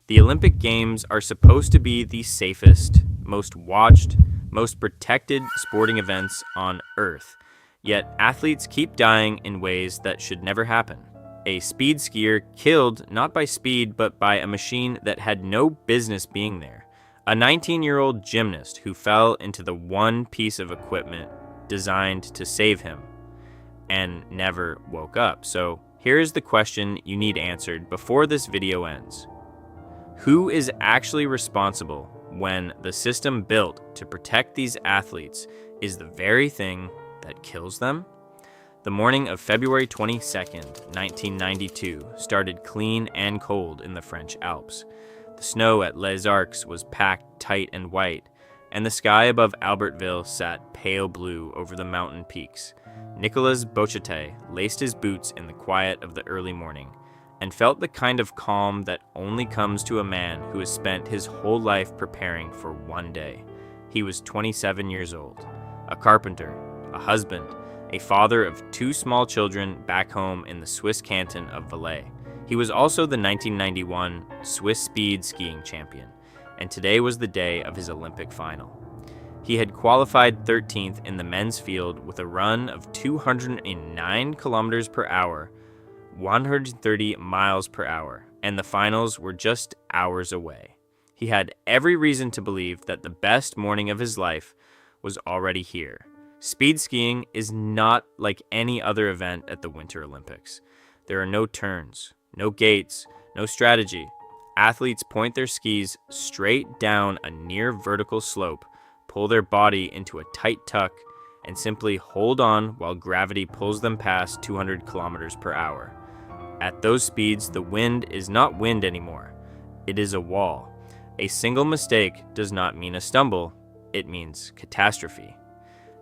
The Olympic Games are supposed to be the safest, most watched, most protected sporting events on Earth. Yet athletes keep dying in ways that should never happen. A speed skier killed not by speed but by a machine that had no business being there. A 19-year-old gymnast who fell into the one piece of equipment designed to save him and never woke up. So here's the question you need answered before this video ends. Who is actually responsible when the system built to protect these athletes is the very thing that kills them? The morning of February 22nd, 1992 started clean and cold in the French Alps. The snow at Les Arcs was packed tight and white, and the sky above Albertville sat pale blue over the mountain peaks. Nicolas Bochatay laced his boots in the quiet of the early morning and felt the kind of calm that only comes to a man who has spent his whole life preparing for one day. He was 27 years old, a carpenter, a husband, a father of 2 small children back home in the Swiss canton of Valais. He was also the 1991 Swiss speed skiing champion, and today was the day of his Olympic final. He had qualified 13th in the men's field with a run of 209 kilometers per hour, 130 miles per hour, and the finals were just hours away. He had every reason to believe that the best morning of his life was already here. Speed skiing is not like any other event at the Winter Olympics. There are no turns, no gates, no strategy. Athletes point their skis straight down a near vertical slope, pull their body into a tight tuck, and simply hold on while gravity pulls them past 200 kilometers per hour. At those speeds, the wind is not wind anymore. It is a wall. A single mistake does not mean a stumble. It means catastrophe.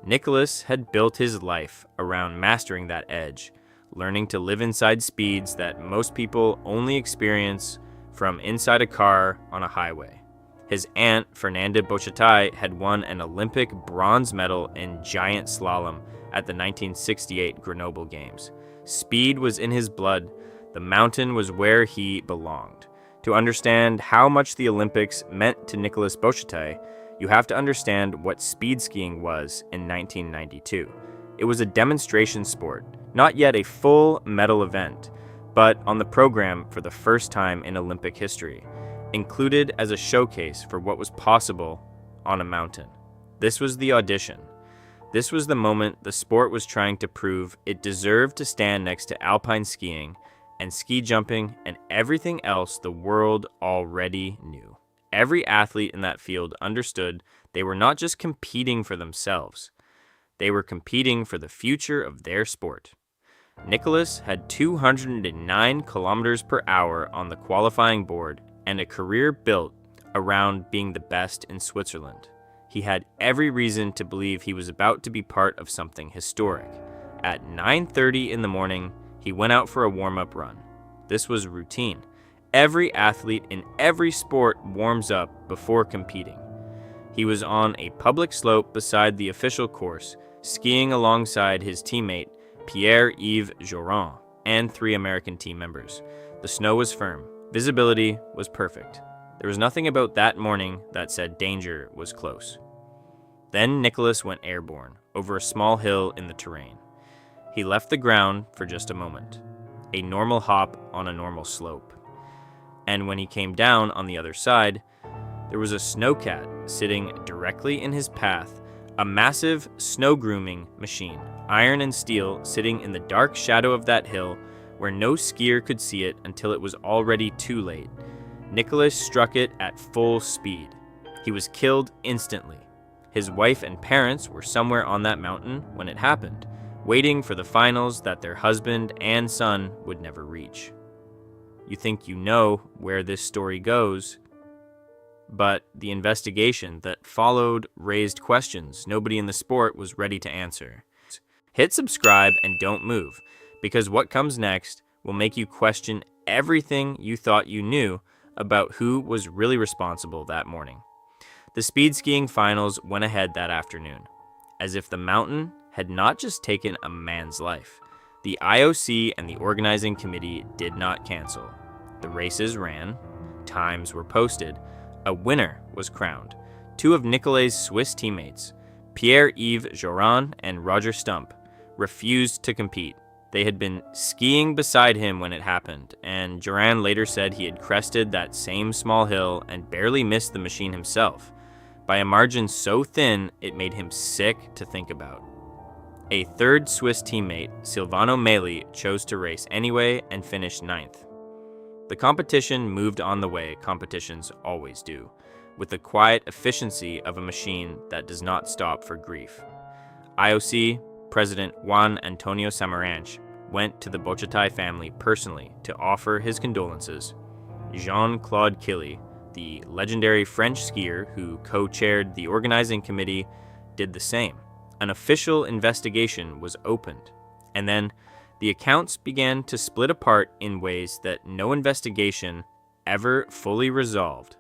Nicolas had built his life around mastering that edge, learning to live inside speeds that most people only experience from inside a car on a highway. His aunt, Fernanda Bochatay, had won an Olympic bronze medal in giant slalom at the 1968 Grenoble Games. Speed was in his blood. The mountain was where he belonged. To understand how much the Olympics meant to Nicolas Bochatay, you have to understand what speed skiing was in 1992. It was a demonstration sport, not yet a full medal event, but on the program for the first time in Olympic history, included as a showcase for what was possible on a mountain. This was the audition. This was the moment the sport was trying to prove it deserved to stand next to alpine skiing and ski jumping and everything else the world already knew. Every athlete in that field understood they were not just competing for themselves. They were competing for the future of their sport. Nicolas had 209 kilometers per hour on the qualifying board and a career built around being the best in Switzerland. He had every reason to believe he was about to be part of something historic. At 9:30 in the morning, he went out for a warm-up run. This was routine. Every athlete in every sport warms up before competing. He was on a public slope beside the official course, skiing alongside his teammate Pierre-Yves Joron and 3 American team members. The snow was firm. Visibility was perfect. There was nothing about that morning that said danger was close. Then Nicolas went airborne over a small hill in the terrain. He left the ground for just a moment, a normal hop on a normal slope. And when he came down on the other side, there was a snowcat sitting directly in his path, a massive snow grooming machine, iron and steel, sitting in the dark shadow of that hill where no skier could see it until it was already too late. Nicolas struck it at full speed. He was killed instantly. His wife and parents were somewhere on that mountain when it happened, waiting for the finals that their husband and son would never reach. You think you know where this story goes, but the investigation that followed raised questions nobody in the sport was ready to answer. Hit subscribe and don't move, because what comes next will make you question everything you thought you knew about who was really responsible that morning. The speed skiing finals went ahead that afternoon, as if the mountain had not just taken a man's life. The IOC and the organizing committee did not cancel. The races ran. times were posted, a winner was crowned. Two of Nicolas' Swiss teammates, Pierre-Yves Joran and Roger Stump, refused to compete. They had been skiing beside him when it happened, and Joran later said he had crested that same small hill and barely missed the machine himself, by a margin so thin it made him sick to think about. A third Swiss teammate, Silvano Meli, chose to race anyway and finished 9th. The competition moved on the way competitions always do, with the quiet efficiency of a machine that does not stop for grief. IOC President Juan Antonio Samaranch went to the Bochatay family personally to offer his condolences. Jean-Claude Killy, the legendary French skier who co-chaired the organizing committee, did the same. An official investigation was opened, and then the accounts began to split apart in ways that no investigation ever fully resolved.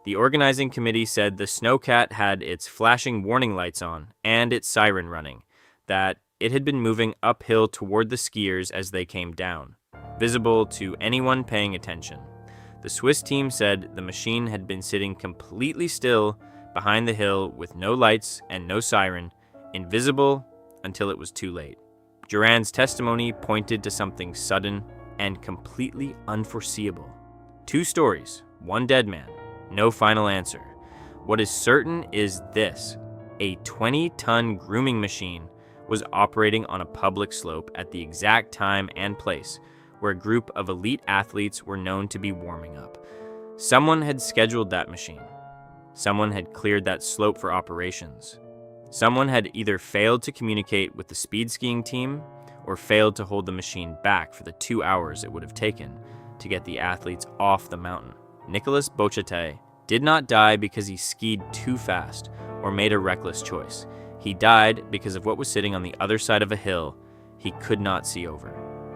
The organizing committee said the snowcat had its flashing warning lights on and its siren running, that it had been moving uphill toward the skiers as they came down, visible to anyone paying attention. The Swiss team said the machine had been sitting completely still behind the hill with no lights and no siren, invisible until it was too late. Joran's testimony pointed to something sudden and completely unforeseeable. 2 stories, 1 dead man, no final answer. What is certain is this: a 20-ton grooming machine was operating on a public slope at the exact time and place where a group of elite athletes were known to be warming up. Someone had scheduled that machine. Someone had cleared that slope for operations. Someone had either failed to communicate with the speed skiing team or failed to hold the machine back for the 2 hours it would have taken to get the athletes off the mountain. Nicolas Bochatay did not die because he skied too fast or made a reckless choice. He died because of what was sitting on the other side of a hill he could not see over.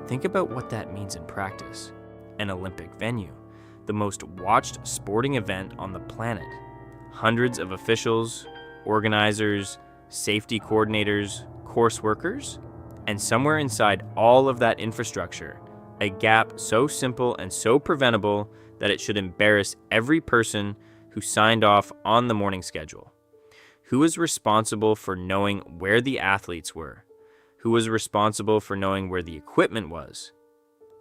Think about what that means in practice. An Olympic venue, the most watched sporting event on the planet. Hundreds of officials, organizers, safety coordinators, course workers, and somewhere inside all of that infrastructure, a gap so simple and so preventable that it should embarrass every person who signed off on the morning schedule. Who was responsible for knowing where the athletes were? Who was responsible for knowing where the equipment was?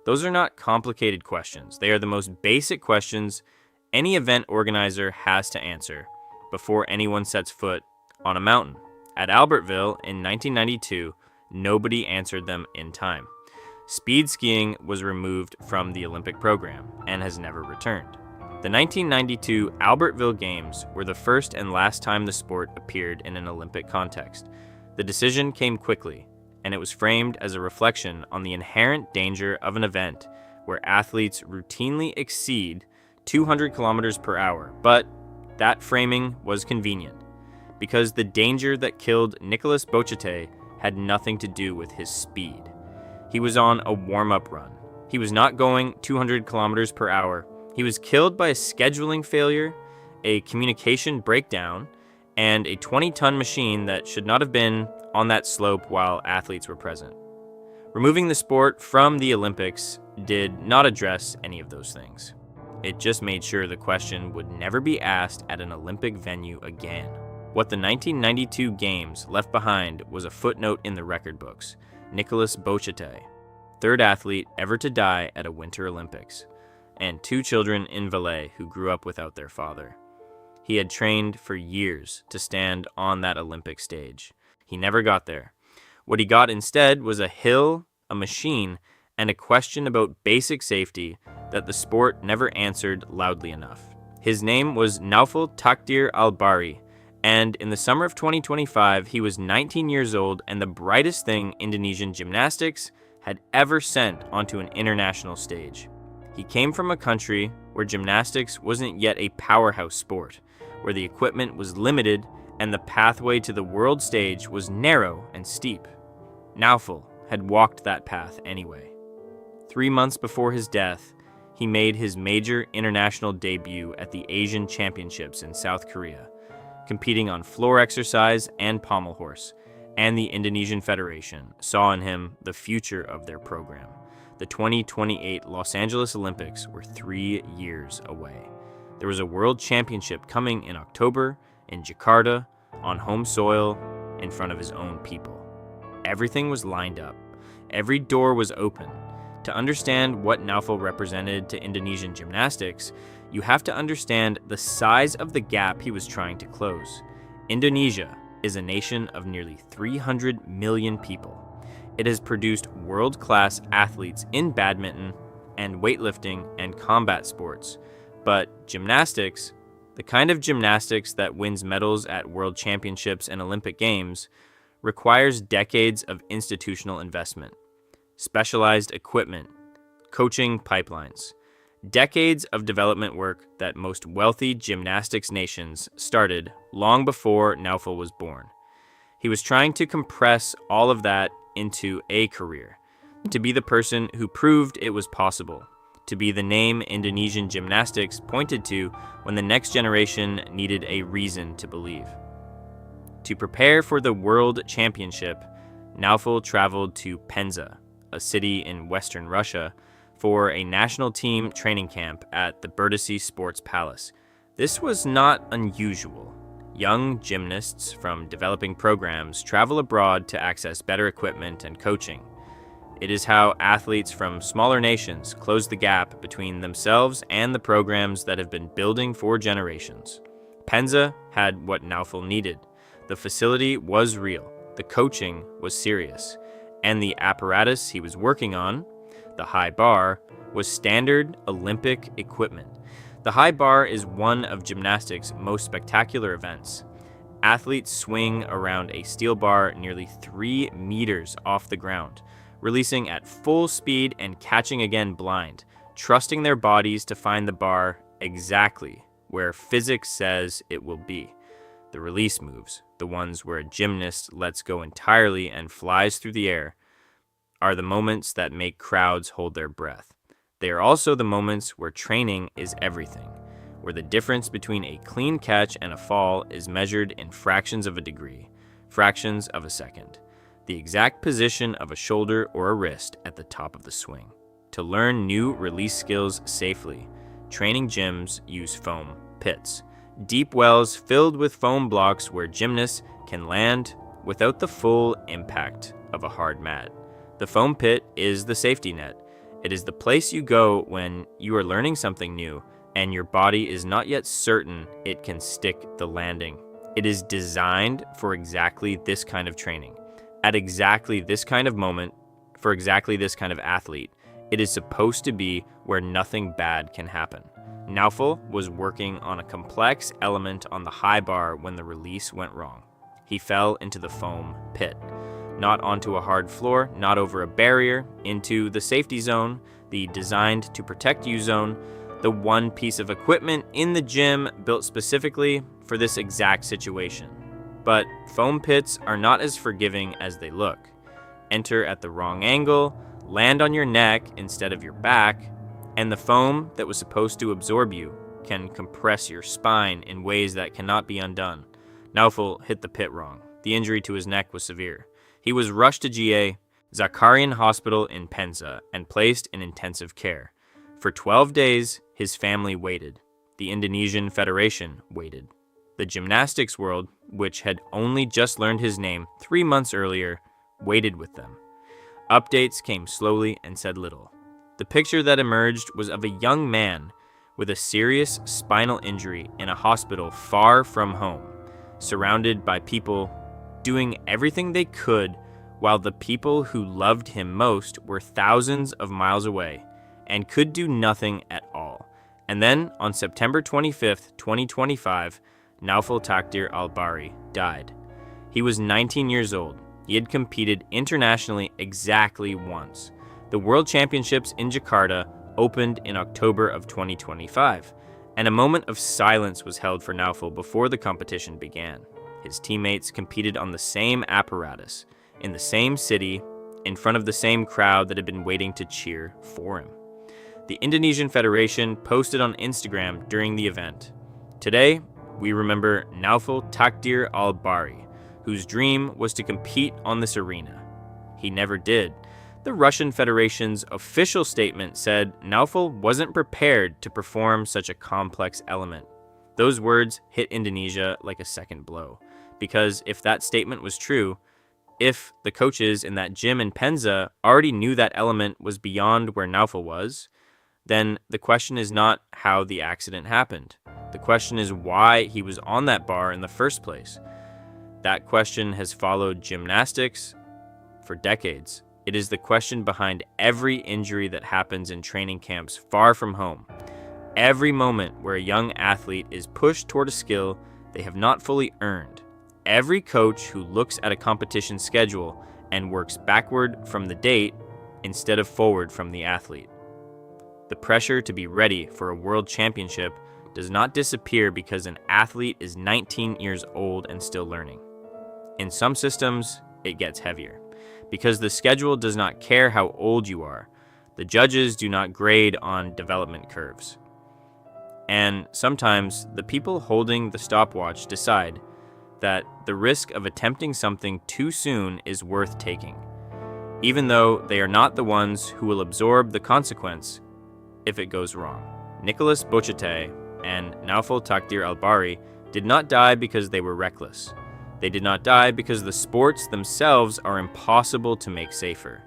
Those are not complicated questions. They are the most basic questions any event organizer has to answer before anyone sets foot on a mountain. At Albertville in 1992, nobody answered them in time. Speed skiing was removed from the Olympic program and has never returned. The 1992 Albertville Games were the first and last time the sport appeared in an Olympic context. The decision came quickly, and it was framed as a reflection on the inherent danger of an event where athletes routinely exceed 200 kilometers per hour. But that framing was convenient, because the danger that killed Nicolas Bochatay had nothing to do with his speed. He was on a warm-up run. He was not going 200 kilometers per hour. He was killed by a scheduling failure, a communication breakdown, and a 20-ton machine that should not have been on that slope while athletes were present. Removing the sport from the Olympics did not address any of those things. It just made sure the question would never be asked at an Olympic venue again. What the 1992 Games left behind was a footnote in the record books: Nicolas Bochatay, 3rd athlete ever to die at a Winter Olympics, and 2 children in Valais who grew up without their father. He had trained for years to stand on that Olympic stage. He never got there. What he got instead was a hill, a machine, and a question about basic safety that the sport never answered loudly enough. His name was Naufal Takdir Albari, and in the summer of 2025, he was 19 years old and the brightest thing Indonesian gymnastics had ever sent onto an international stage. He came from a country where gymnastics wasn't yet a powerhouse sport, where the equipment was limited and the pathway to the world stage was narrow and steep. Naufal had walked that path anyway. 3 months before his death, he made his major international debut at the Asian Championships in South Korea, competing on floor exercise and pommel horse, and the Indonesian Federation saw in him the future of their program. The 2028 Los Angeles Olympics were 3 years away. There was a world championship coming in October in Jakarta, on home soil, in front of his own people. Everything was lined up. Every door was open. To understand what Naufal represented to Indonesian gymnastics, you have to understand the size of the gap he was trying to close. Indonesia is a nation of nearly 300 million people. It has produced world-class athletes in badminton and weightlifting and combat sports. But gymnastics, the kind of gymnastics that wins medals at world championships and Olympic Games, requires decades of institutional investment, specialized equipment, coaching pipelines, decades of development work that most wealthy gymnastics nations started long before Naufal was born. He was trying to compress all of that into a career, to be the person who proved it was possible, to be the name Indonesian gymnastics pointed to when the next generation needed a reason to believe. To prepare for the World Championship, Naufal traveled to Penza, a city in western Russia, for a national team training camp at the Berdysy Sports Palace. This was not unusual. Young gymnasts from developing programs travel abroad to access better equipment and coaching. It is how athletes from smaller nations close the gap between themselves and the programs that have been building for generations. Penza had what Naufal needed. The facility was real, the coaching was serious, and the apparatus he was working on, the high bar, was standard Olympic equipment. The high bar is one of gymnastics' most spectacular events. Athletes swing around a steel bar nearly 3 meters off the ground, releasing at full speed and catching again blind, trusting their bodies to find the bar exactly where physics says it will be. The release moves, the ones where a gymnast lets go entirely and flies through the air, are the moments that make crowds hold their breath. They are also the moments where training is everything, where the difference between a clean catch and a fall is measured in fractions of a degree, fractions of a second, the exact position of a shoulder or a wrist at the top of the swing. To learn new release skills safely, training gyms use foam pits, deep wells filled with foam blocks where gymnasts can land without the full impact of a hard mat. The foam pit is the safety net. It is the place you go when you are learning something new and your body is not yet certain it can stick the landing. It is designed for exactly this kind of training. At exactly this kind of moment, for exactly this kind of athlete, it is supposed to be where nothing bad can happen. Naufal was working on a complex element on the high bar when the release went wrong. He fell into the foam pit. Not onto a hard floor, not over a barrier, into the safety zone, the designed to protect you zone, the one piece of equipment in the gym built specifically for this exact situation. But foam pits are not as forgiving as they look. Enter at the wrong angle, land on your neck instead of your back, and the foam that was supposed to absorb you can compress your spine in ways that cannot be undone. Naufal hit the pit wrong. The injury to his neck was severe. He was rushed to GA Zakarian Hospital in Penza and placed in intensive care. For 12 days, his family waited. The Indonesian Federation waited. The gymnastics world, which had only just learned his name 3 months earlier, waited with them. Updates came slowly and said little. The picture that emerged was of a young man with a serious spinal injury in a hospital far from home, surrounded by people doing everything they could while the people who loved him most were thousands of miles away and could do nothing at all. And then, on September 25th, 2025, Naufal Takdir Albari died. He was 19 years old. He had competed internationally exactly once. The World Championships in Jakarta opened in October of 2025, and a moment of silence was held for Naufal before the competition began. His teammates competed on the same apparatus, in the same city, in front of the same crowd that had been waiting to cheer for him. The Indonesian Federation posted on Instagram during the event, "Today, we remember Naufal Takdir Albari, whose dream was to compete on this arena. He never did. The Russian Federation's official statement said Naufal wasn't prepared to perform such a complex element. Those words hit Indonesia like a second blow, because if that statement was true, if the coaches in that gym in Penza already knew that element was beyond where Naufal was, then the question is not how the accident happened. The question is why he was on that bar in the first place. That question has followed gymnastics for decades. It is the question behind every injury that happens in training camps far from home. Every moment where a young athlete is pushed toward a skill they have not fully earned. Every coach who looks at a competition schedule and works backward from the date instead of forward from the athlete. The pressure to be ready for a world championship does not disappear because an athlete is 19 years old and still learning. In some systems, it gets heavier, because the schedule does not care how old you are. The judges do not grade on development curves. And sometimes the people holding the stopwatch decide that the risk of attempting something too soon is worth taking, even though they are not the ones who will absorb the consequence if it goes wrong. Nicolas Bochatay and Naufal Takdir Albari did not die because they were reckless. They did not die because the sports themselves are impossible to make safer.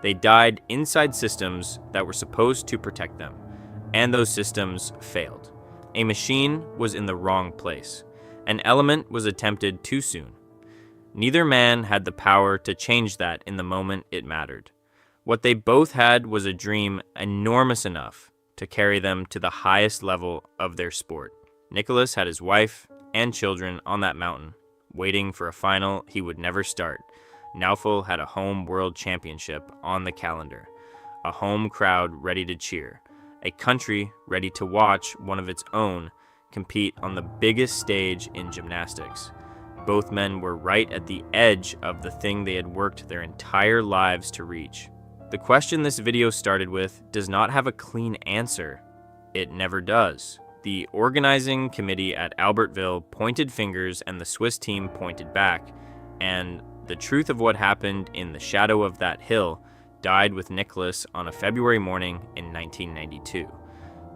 They died inside systems that were supposed to protect them, and those systems failed. A machine was in the wrong place. An element was attempted too soon. Neither man had the power to change that in the moment it mattered. What they both had was a dream enormous enough to carry them to the highest level of their sport. Nicolas had his wife and children on that mountain, waiting for a final he would never start. Naufal had a home world championship on the calendar, a home crowd ready to cheer, a country ready to watch one of its own compete on the biggest stage in gymnastics. Both men were right at the edge of the thing they had worked their entire lives to reach. The question this video started with does not have a clean answer. It never does. The organizing committee at Albertville pointed fingers and the Swiss team pointed back, and the truth of what happened in the shadow of that hill died with Nicolas on a February morning in 1992.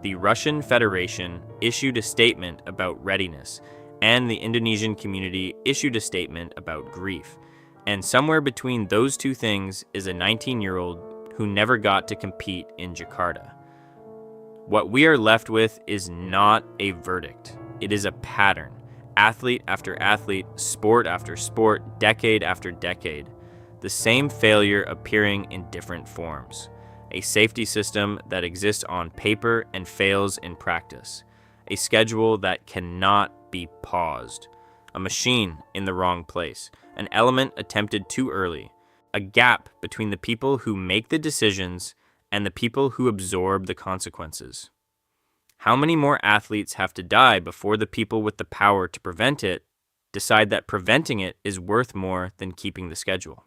The Russian Federation issued a statement about readiness, and the Indonesian community issued a statement about grief. And somewhere between those two things is a 19-year-old who never got to compete in Jakarta. What we are left with is not a verdict. It is a pattern. Athlete after athlete, sport after sport, decade after decade. The same failure appearing in different forms. A safety system that exists on paper and fails in practice. A schedule that cannot be paused. A machine in the wrong place. An element attempted too early. A gap between the people who make the decisions and the people who absorb the consequences. How many more athletes have to die before the people with the power to prevent it decide that preventing it is worth more than keeping the schedule?